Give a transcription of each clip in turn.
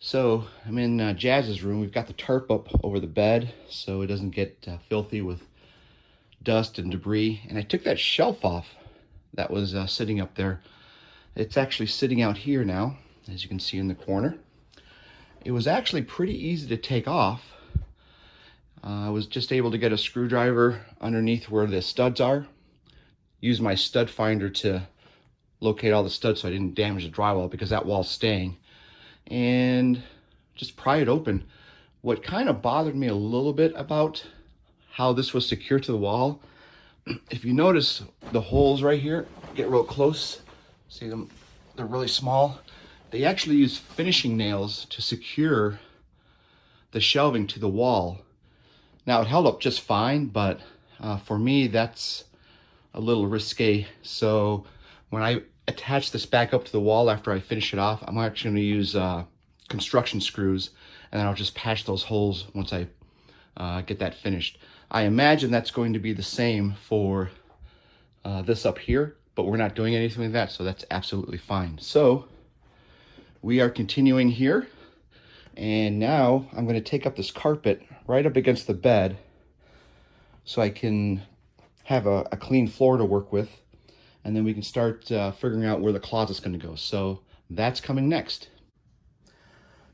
So I'm in Jazz's room. We've got the tarp up over the bed so it doesn't get filthy with dust and debris. And I took that shelf off that was sitting up there. It's actually sitting out here now, as you can see in the corner. It was actually pretty easy to take off. I was just able to get a screwdriver underneath where the studs are. Use my stud finder to locate all the studs so I didn't damage the drywall because that wall's staying. And just pry it open. What kind of bothered me a little bit about how this was secured to the wall, if you notice the holes right here, get real close, see them, they're really small. They actually use finishing nails to secure the shelving to the wall. Now it held up just fine, but for me that's a little risque. So when I attach this back up to the wall after I finish it off, I'm actually going to use construction screws, and then I'll just patch those holes once I get that finished. I imagine that's going to be the same for this up here, but we're not doing anything with that, so that's absolutely fine. So we are continuing here, and now I'm going to take up this carpet right up against the bed so I can have a clean floor to work with, and then we can start figuring out where the closet's going to go. So that's coming next.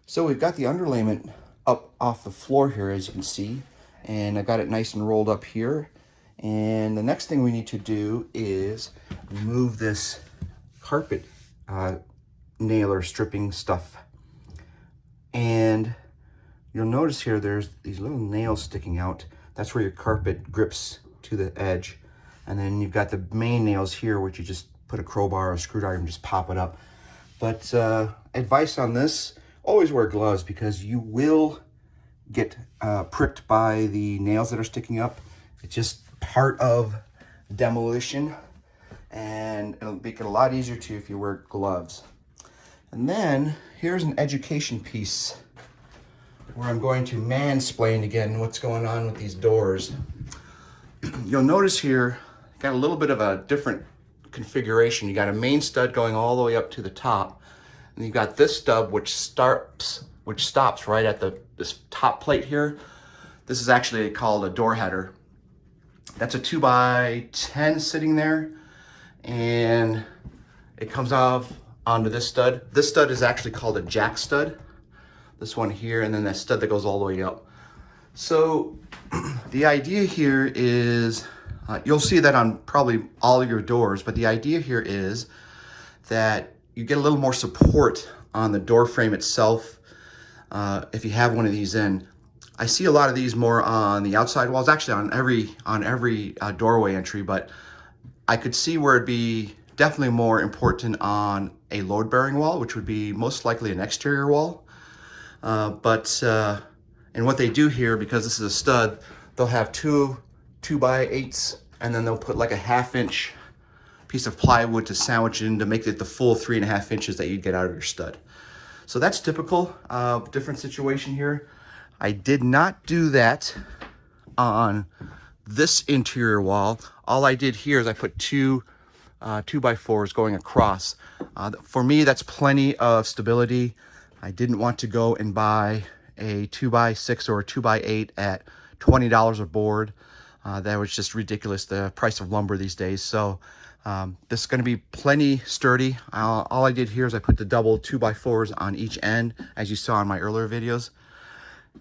So we've got the underlayment up off the floor here, as you can see, and I got it nice and rolled up here. And the next thing we need to do is remove this carpet nailer stripping stuff. And you'll notice here there's these little nails sticking out. That's where your carpet grips to the edge. And then you've got the main nails here, which you just put a crowbar or a screwdriver and just pop it up. But advice on this, always wear gloves because you will get pricked by the nails that are sticking up. It's just part of demolition, and it'll make it a lot easier too if you wear gloves. And then here's an education piece where I'm going to mansplain again what's going on with these doors. You'll notice here, got a little bit of a different configuration. You got a main stud going all the way up to the top, and you've got this stub which stops right at this top plate here. This is actually called a door header. That's a 2x10 sitting there, and it comes off onto this stud. This stud is actually called a jack stud. This one here, and then that stud that goes all the way up. So the idea here is, you'll see that on probably all of your doors, but the idea here is that you get a little more support on the door frame itself if you have one of these in. I see a lot of these more on the outside walls, actually on every doorway entry, but I could see where it'd be definitely more important on a load-bearing wall, which would be most likely an exterior wall. And what they do here, because this is a stud, they'll have two 2x8s, and then they'll put like a 1/2 inch piece of plywood to sandwich it in to make it the full 3.5 inches that you'd get out of your stud. So that's typical of different situation here. I did not do that on this interior wall. All I did here is I put two 2x4s going across. For me, that's plenty of stability. I didn't want to go and buy a 2x6 or a 2x8 at $20 a board. That was just ridiculous, the price of lumber these days. So this is going to be plenty sturdy. All I did here is I put the double 2x4s on each end, as you saw in my earlier videos.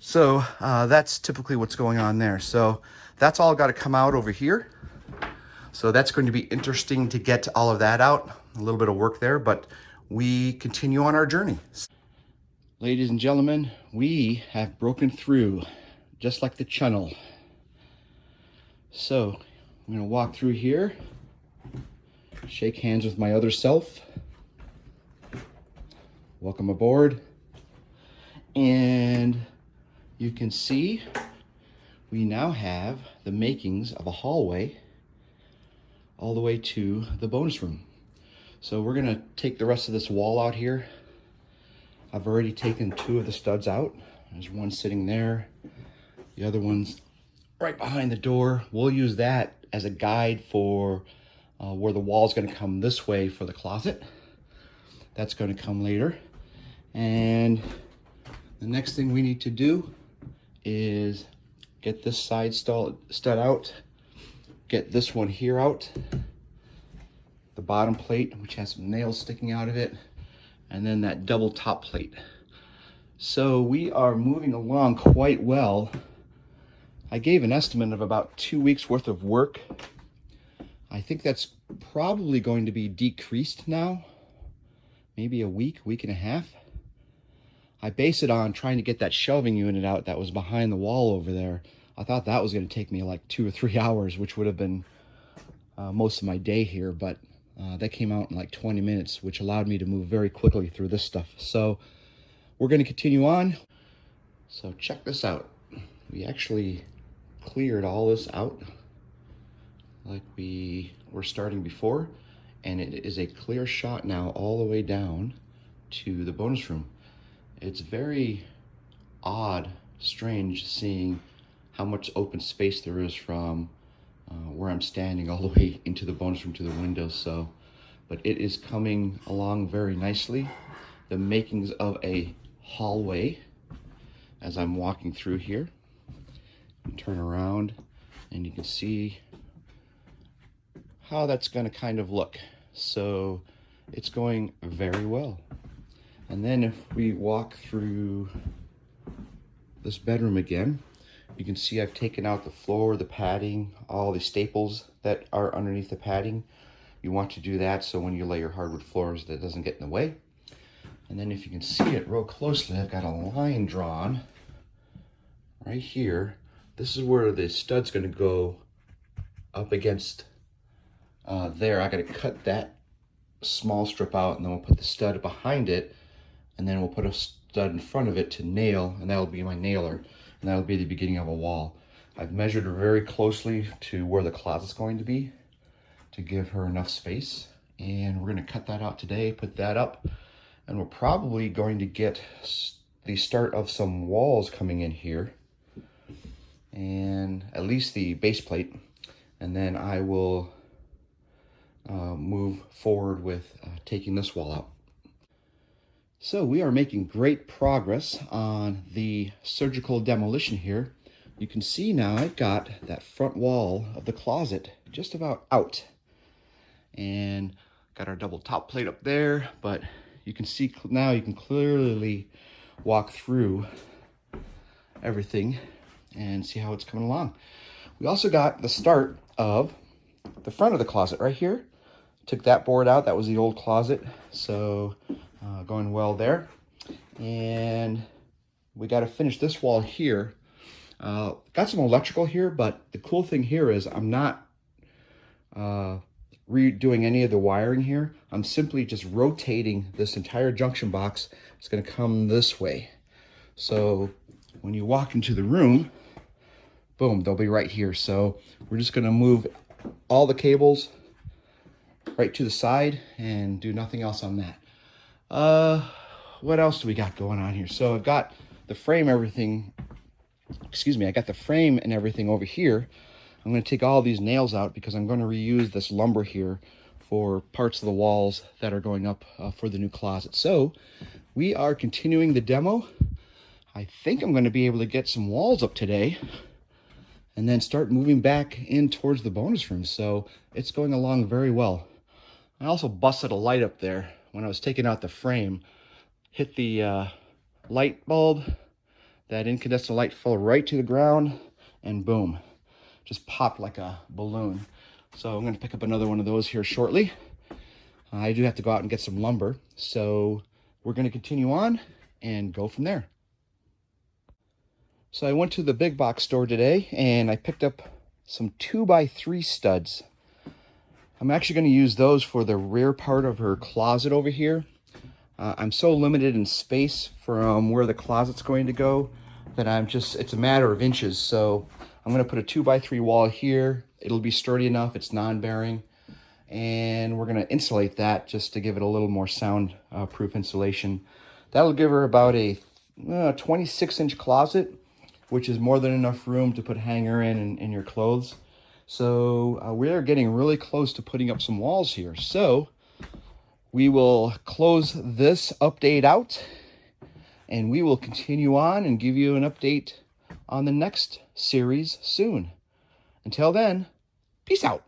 So that's typically what's going on there. So that's all got to come out over here. So that's going to be interesting to get all of that out. A little bit of work there, but we continue on our journey. Ladies and gentlemen, we have broken through, just like the Chunnel. So I'm going to walk through here, shake hands with my other self. Welcome aboard. And you can see we now have the makings of a hallway all the way to the bonus room. So we're going to take the rest of this wall out here. I've already taken 2 of the studs out. There's one sitting there. The other one's right behind the door. We'll use that as a guide for where the wall is going to come this way for the closet. That's going to come later. And The next thing we need to do is get this side stud out, get this one here out, the bottom plate, which has some nails sticking out of it, and then that double top plate. So we are moving along quite well. I gave an estimate of about 2 weeks worth of work. I think that's probably going to be decreased now, maybe a week and a half. I base it on trying to get that shelving unit out that was behind the wall over there. I thought that was going to take me like 2 or 3 hours, which would have been most of my day here, but that came out in like 20 minutes, which allowed me to move very quickly through this stuff. So we're going to continue on. So check this out. We actually cleared all this out like we were starting before, and it is a clear shot now all the way down to the bonus room. It's very odd, strange seeing how much open space there is from where I'm standing all the way into the bonus room to the windows. So, but it is coming along very nicely. The makings of a hallway as I'm walking through here. And turn around and you can see how that's going to kind of look. So it's going very well. And then if we walk through this bedroom again, you can see I've taken out the floor, the padding, all the staples that are underneath the padding. You want to do that so when you lay your hardwood floors that doesn't get in the way. And then if you can see it real closely, I've got a line drawn right here. This is where the stud's going to go up against there. I got to cut that small strip out, and then we'll put the stud behind it, and then we'll put a stud in front of it to nail, and that'll be my nailer, and that'll be the beginning of a wall. I've measured her very closely to where the closet's going to be to give her enough space, and we're going to cut that out today, put that up, and we're probably going to get the start of some walls coming in here, and at least the base plate, and then I will move forward with taking this wall out. So we are making great progress on the surgical demolition here. You can see now I've got that front wall of the closet just about out, and got our double top plate up there, but you can see now, you can clearly walk through everything and see how it's coming along. We also got the start of the front of the closet right here. Took that board out, that was the old closet, so going well there. And we got to finish this wall here. Got some electrical here, but the cool thing here is I'm not redoing any of the wiring here. I'm simply just rotating this entire junction box. It's going to come this way. So when you walk into the room, boom, they'll be right here. So we're just going to move all the cables right to the side and do nothing else on that. What else do we got going on here? So I've got the frame, everything, I got the frame and everything over here. I'm going to take all these nails out because I'm going to reuse this lumber here for parts of the walls that are going up for the new closet. So we are continuing the demo. I think I'm going to be able to get some walls up today and then start moving back in towards the bonus room. So it's going along very well. I also busted a light up there when I was taking out the frame. Hit the light bulb. That incandescent light fell right to the ground, and boom, just popped like a balloon. So I'm going to pick up another one of those here shortly. I do have to go out and get some lumber. So we're going to continue on and go from there. So I went to the big box store today and I picked up some 2x3 studs. I'm actually going to use those for the rear part of her closet over here. I'm so limited in space from where the closet's going to go that it's a matter of inches. So I'm going to put a 2x3 wall here. It'll be sturdy enough, it's non-bearing. And we're going to insulate that just to give it a little more sound-proof insulation. That'll give her about a 26-inch closet, which is more than enough room to put a hanger in your clothes. So we're getting really close to putting up some walls here. So we will close this update out. And we will continue on and give you an update on the next series soon. Until then, peace out.